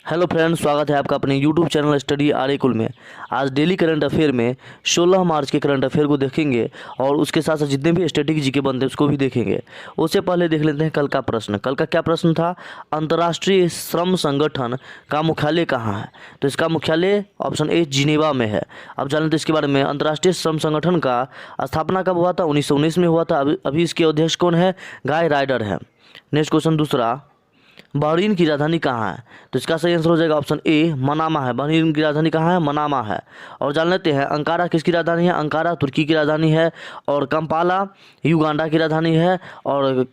Hello friends, स्वागत है आपका अपने YouTube channel study R A कुल में। आज डेली करंट अफेयर में 16 मार्च के करंट अफेयर को देखेंगे और उसके साथ साथ जितने भी स्टैटिक जीके बनते हैं उसको भी देखेंगे। उससे पहले देख लेते हैं कल का प्रश्न। कल का क्या प्रश्न था? अंतर्राष्ट्रीय श्रम संगठन का मुख्यालय कहाँ है? तो इसका मुख्यालय ऑप्शन ए जिनेवा में है। अब जान लेते हैं इसके बारे में। अंतर्राष्ट्रीय श्रम संगठन का स्थापना कब हुआ था? 1919 में हुआ था। अभी इसके अध्यक्ष कौन है? गाय राइडर है। नेक्स्ट क्वेश्चन दूसरा, बहरीन की राजधानी कहाँ है? तो इसका सही आंसर हो जाएगा ऑप्शन ए मनामा है। बहरीन की राजधानी कहाँ है? मनामा है। और जान लेते हैं अंकारा किसकी राजधानी है? अंकारा तुर्की की राजधानी है। और कंपाला युगांडा की राजधानी है। और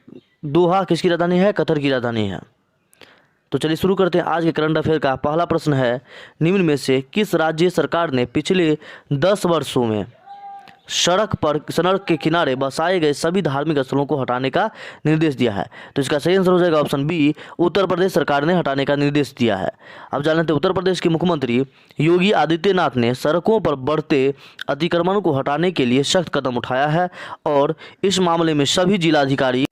दोहा किसकी राजधानी है? कतर की राजधानी है। तो चलिए शुरू करते हैं आज के करंट अफेयर का। पहला प्रश्न है, निम्न में से किस राज्य सरकार ने पिछले 10 वर्षों में सड़क के किनारे बसाए गए सभी धार्मिक स्थलों को हटाने का निर्देश दिया है? तो इसका सही आंसर हो जाएगा ऑप्शन बी उत्तर प्रदेश सरकार ने हटाने का निर्देश दिया है। अब जान लेते हैं उत्तर प्रदेश के मुख्यमंत्री योगी आदित्यनाथ ने सड़कों पर बढ़ते अतिक्रमण को हटाने के लिए सख्त कदम उठाया है और इस मामले में सभी जिलाधिकारी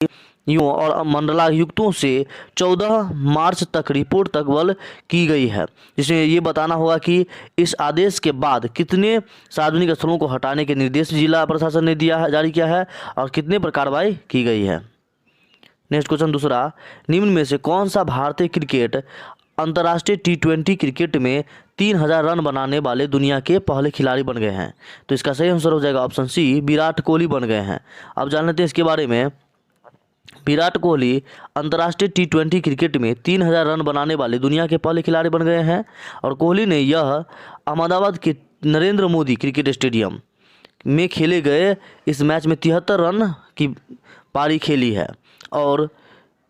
और मंडलायुक्तों से 14 मार्च तक रिपोर्ट तकबल की गई है, जिसमें ये बताना होगा कि इस आदेश के बाद कितने सार्वजनिक स्थलों को हटाने के निर्देश जिला प्रशासन ने जारी किया है और कितने पर कार्रवाई की गई है। नेक्स्ट क्वेश्चन दूसरा, निम्न में से कौन सा भारतीय क्रिकेट अंतर्राष्ट्रीय T20 क्रिकेट में 3000 रन बनाने वाले दुनिया के पहले खिलाड़ी बन गए हैं? तो इसका सही आंसर हो जाएगा ऑप्शन सी विराट कोहली बन गए हैं। अब जान लेते हैं इसके बारे में। विराट कोहली अंतर्राष्ट्रीय T20 क्रिकेट में 3000 रन बनाने वाले दुनिया के पहले खिलाड़ी बन गए हैं। और कोहली ने यह अहमदाबाद के नरेंद्र मोदी क्रिकेट स्टेडियम में खेले गए इस मैच में 73 रन की पारी खेली है। और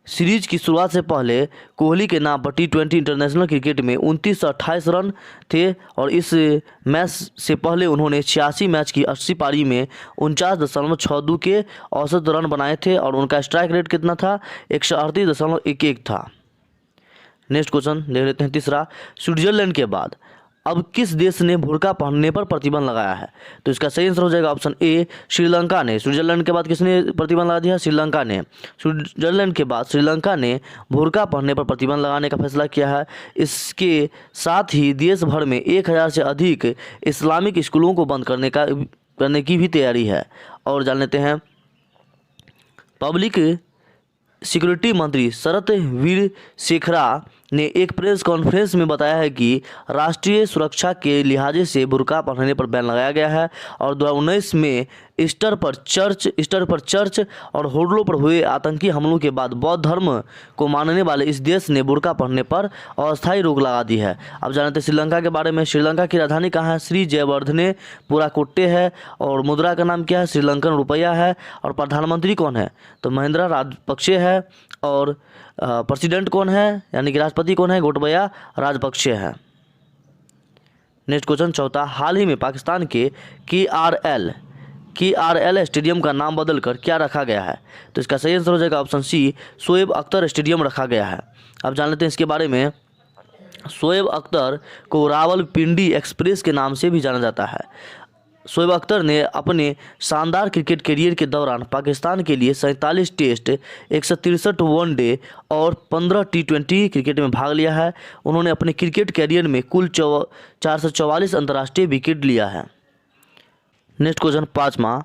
सीरीज की शुरुआत से पहले कोहली के नाम पर T20 इंटरनेशनल क्रिकेट में 29 से 28 रन थे। और इस मैच से पहले उन्होंने 86 मैच की 80 पारी में 49.62 के औसत रन बनाए थे और उनका स्ट्राइक रेट कितना था? 138.11 था। नेक्स्ट क्वेश्चन देख लेते हैं तीसरा, स्विट्जरलैंड के बाद अब किस देश ने बुर्का पहनने पर प्रतिबंध लगाया है? तो इसका सही आंसर हो जाएगा ऑप्शन ए श्रीलंका ने। स्विट्जरलैंड के बाद किसने प्रतिबंध लगा दिया? श्रीलंका ने। स्विट्जरलैंड के बाद श्रीलंका ने बुर्का पहनने पर प्रतिबंध लगाने का फैसला किया है। इसके साथ ही देश भर में 1000 से अधिक इस्लामिक स्कूलों को बंद करने की भी तैयारी है। और जान लेते हैं पब्लिक सिक्योरिटी मंत्री शरद वीरशेखरा ने एक प्रेस कॉन्फ्रेंस में बताया है कि राष्ट्रीय सुरक्षा के लिहाजे से बुर्का पहनने पर बैन लगाया गया है। और 2019 में ईस्टर पर चर्च और होटलों पर हुए आतंकी हमलों के बाद बौद्ध धर्म को मानने वाले इस देश ने बुर्का पहनने पर अस्थायी रोक लगा दी है। अब जानते हैं श्रीलंका के बारे में। श्रीलंका की राजधानी कहाँ है? श्री जयवर्धने पुराकोट्टे है। और मुद्रा का नाम क्या है? श्रीलंकन रुपया है। और प्रधानमंत्री कौन है? तो महिंद्रा राजपक्षे है। और प्रेसिडेंट कौन है यानी कि राष्ट्रपति कौन है? गोटबाया राजपक्षे है। नेक्स्ट क्वेश्चन चौथा, हाल ही में पाकिस्तान के KRL स्टेडियम का नाम बदलकर क्या रखा गया है? तो इसका सही आंसर हो जाएगा option C Shoaib Akhtar stadium रखा गया है। अब जान लेते हैं इसके बारे में। शोएब अख्तर को रावलपिंडी एक्सप्रेस के नाम से भी जाना जाता है। शोएब अख्तर ने अपने शानदार क्रिकेट करियर के दौरान पाकिस्तान के लिए 47 टेस्ट, 163 वनडे और 15 T20 क्रिकेट में भाग लिया है। उन्होंने अपने क्रिकेट करियर में कुल 444 अंतर्राष्ट्रीय विकेट लिया है। नेक्स्ट क्वेश्चन पाँचवा,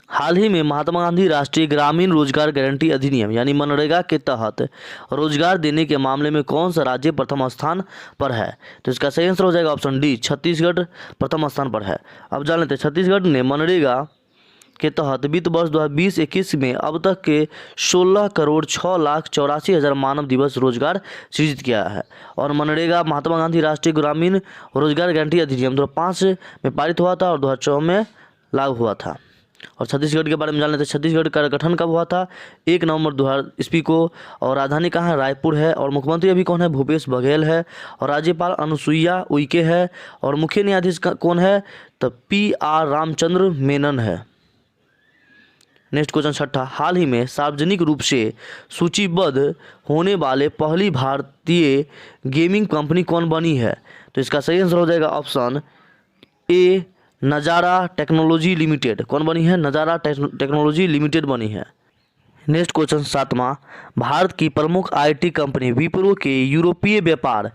हाल ही में महात्मा गांधी राष्ट्रीय ग्रामीण रोजगार गारंटी अधिनियम यानी मनरेगा के तहत रोजगार देने के मामले में कौन सा राज्य प्रथम स्थान पर है? तो इसका सही आंसर हो जाएगा ऑप्शन डी छत्तीसगढ़ प्रथम स्थान पर है। अब जान लेते हैं छत्तीसगढ़ ने मनरेगा के तहत वित्त वर्ष 2020-21 में अब तक के 16,06,84,000 मानव दिवस रोजगार सृजित किया है। और मनरेगा महात्मा गांधी राष्ट्रीय ग्रामीण रोजगार गारंटी अधिनियम 2005 में पारित हुआ था और 2014 में लागू हुआ था। और छत्तीसगढ़ के बारे में जान लेते हैं। छत्तीसगढ़ का गठन कब हुआ था? 1 नवंबर 2000 ईस्वी को। और राजधानी कहाँ है? रायपुर है। और मुख्यमंत्री अभी कौन है? भूपेश बघेल है। और राज्यपाल अनुसुईया उइके है। और मुख्य न्यायाधीश कौन है? तो PR रामचंद्र मेनन है। नेक्स्ट क्वेश्चन छठा, हाल ही में सार्वजनिक रूप से सूचीबद्ध होने वाले पहली भारतीय गेमिंग कंपनी कौन बनी है? तो इसका सही आंसर हो जाएगा ऑप्शन ए नज़ारा टेक्नोलॉजी लिमिटेड। कौन बनी है? नज़ारा टेक्नोलॉजी लिमिटेड बनी है। नेक्स्ट क्वेश्चन 7वां, भारत की प्रमुख आईटी कंपनी विप्रो के यूरोपीय व्यापार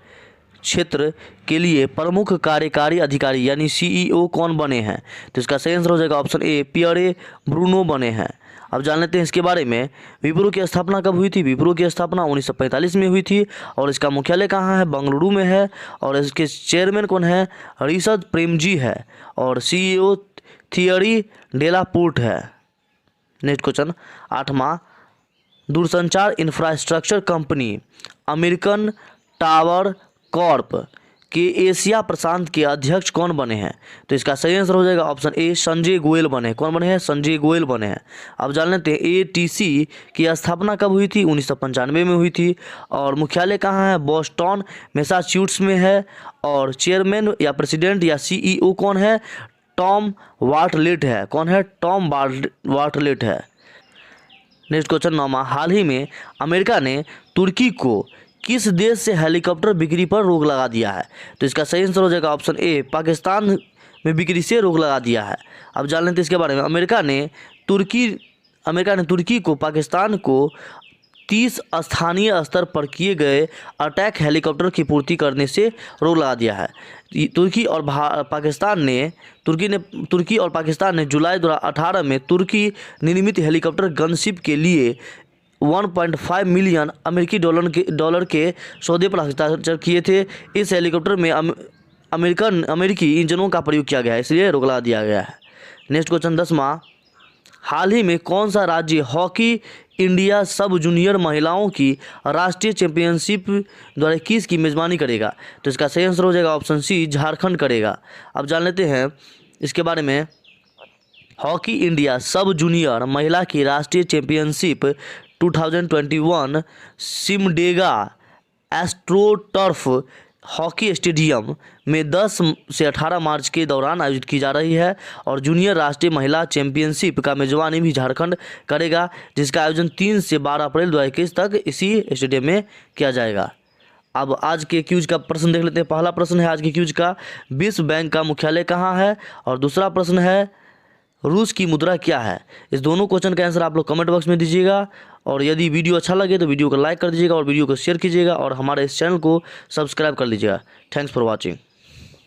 क्षेत्र के लिए प्रमुख कार्यकारी अधिकारी यानी सीईओ कौन बने हैं? तो इसका सही आंसर हो जाएगा ऑप्शन ए, पियरे ब्रूनो बने हैं। अब जान लेते हैं इसके बारे में। विप्रो की स्थापना कब हुई थी? विप्रो की स्थापना 1945 में हुई थी और इसका मुख्यालय कहाँ है? बेंगलुरु में है। और इसके चेयरमैन कौन है? ऋषभ प्रेमजी है। और सीईओ थियरी डेलापोर्ट है। नेक्स्ट क्वेश्चन 8वां, दूरसंचार infrastructure company American tower Corp के एशिया प्रशांत के अध्यक्ष कौन बने हैं? तो इसका सही आंसर हो जाएगा ऑप्शन ए, संजय गोयल बने। कौन बने हैं? संजय गोयल बने हैं। अब जान लेते हैं एटीसी की स्थापना कब हुई थी? 1995 में हुई थी। और मुख्यालय कहाँ है? बोस्टन मैसाचुसेट्स में है। और चेयरमैन या प्रेसिडेंट या सीईओ कौन है? टॉम बार्टलेट है। कौन है? टॉम बार्टलेट है। नेक्स्ट क्वेश्चन 9वां, हाल ही में अमेरिका ने तुर्की को किस देश से हेलीकॉप्टर बिक्री पर रोक लगा दिया है? तो इसका सही आंसर हो जाएगा ऑप्शन ए, पाकिस्तान में बिक्री से रोक लगा दिया है। अब जान लेते हैं इसके बारे में। अमेरिका ने तुर्की को पाकिस्तान को 30 स्थानीय स्तर पर किए गए अटैक हेलीकॉप्टर की पूर्ति करने से रोक लगा दिया है। तुर्की और पाकिस्तान ने जुलाई 2018 में तुर्की निर्मित हेलीकॉप्टर गनशिप के लिए 1.5 मिलियन अमेरिकी डॉलर के सौदे पर हस्ताक्षर किए थे। इस हेलीकॉप्टर में अमेरिकी इंजनों का प्रयोग किया गया है, इसलिए रोक लगा दिया गया है। नेक्स्ट क्वेश्चन 10वां, हाल ही में कौन सा राज्य हॉकी इंडिया सब जूनियर महिलाओं की राष्ट्रीय चैंपियनशिप 2021 की मेज़बानी करेगा? तो इसका सही आंसर हो जाएगा ऑप्शन सी, झारखंड करेगा। अब जान लेते हैं इसके बारे में। हॉकी इंडिया सब जूनियर महिला की राष्ट्रीय championship 2021 Simdega astroturf hockey stadium में 10 से 18 मार्च के दौरान आयोजित की जा रही है। और जूनियर राष्ट्रीय महिला चैंपियनशिप का मेजबानी भी झारखंड करेगा, जिसका आयोजन 3 से 12 अप्रैल 2021 तक इसी स्टेडियम में किया जाएगा। अब आज के क्यूज का प्रश्न देख लेते हैं। पहला प्रश्न है आज के क्यूज का, विश्व बैंक का मुख्यालय कहाँ है? और दूसरा प्रश्न है, रूस की मुद्रा क्या है? इस दोनों क्वेश्चन का आंसर आप लोग कमेंट बॉक्स में दीजिएगा। और यदि वीडियो अच्छा लगे तो वीडियो को लाइक कर दीजिएगा और वीडियो को शेयर कीजिएगा और हमारे इस चैनल को सब्सक्राइब कर लीजिएगा। Thanks for watching.